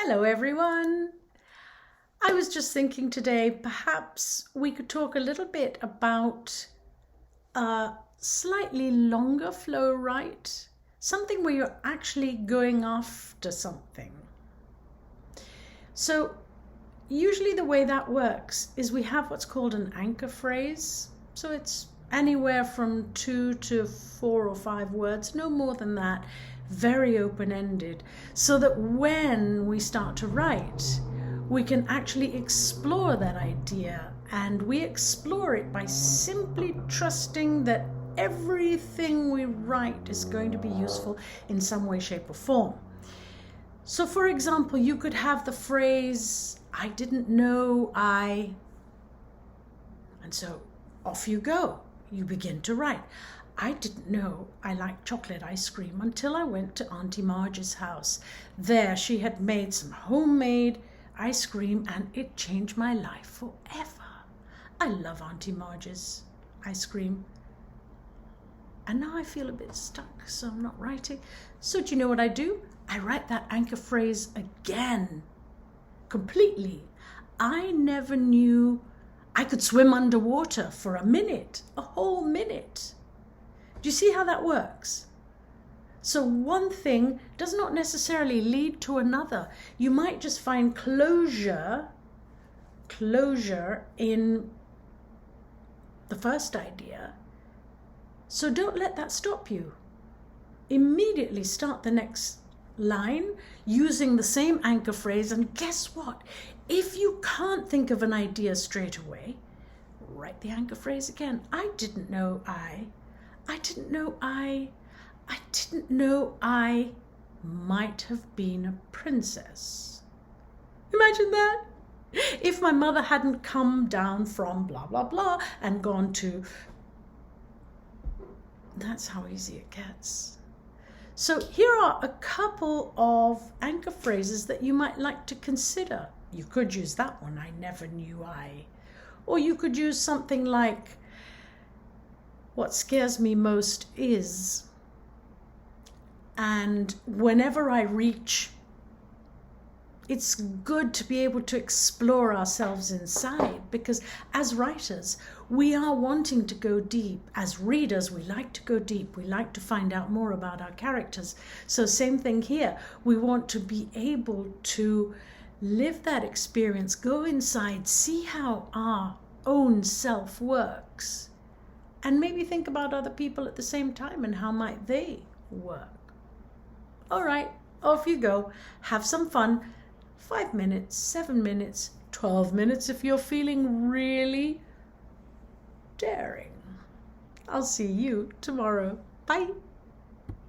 Hello everyone. I was just thinking today perhaps we could talk a little bit about a slightly longer flow write, something where you're actually going after something. So usually the way that works is we have what's called an anchor phrase. So it's anywhere from 2 to 4 or 5 words, no more than that, very open-ended, so that when we start to write, we can actually explore that idea, and we explore it by simply trusting that everything we write is going to be useful in some way, shape, or form. So for example, you could have the phrase, I didn't know I, and so off you go. You begin to write. I didn't know I liked chocolate ice cream until I went to Auntie Marge's house. There she had made some homemade ice cream and it changed my life forever. I love Auntie Marge's ice cream. And now I feel a bit stuck, so I'm not writing. So do you know what I do? I write that anchor phrase again, completely. I never knew I could swim underwater for a minute, a whole minute. Do you see how that works? So one thing does not necessarily lead to another. You might just find closure in the first idea. So don't let that stop you. Immediately start the next line using the same anchor phrase, and guess what? If you can't think of an idea straight away, write the anchor phrase again. I didn't know I might have been a princess. Imagine that. If my mother hadn't come down from blah, blah, blah and gone to, that's how easy it gets. So here are a couple of anchor phrases that you might like to consider. You could use that one, I never knew I. Or you could use something like, what scares me most is, and whenever I reach, it's good to be able to explore ourselves inside, because as writers, we are wanting to go deep. As readers, we like to go deep. We like to find out more about our characters. So same thing here. We want to be able to live that experience, go inside, see how our own self works, and maybe think about other people at the same time and how might they work. All right, off you go. Have some fun. 5 minutes, 7 minutes, 12 minutes if you're feeling really daring. I'll see you tomorrow. Bye.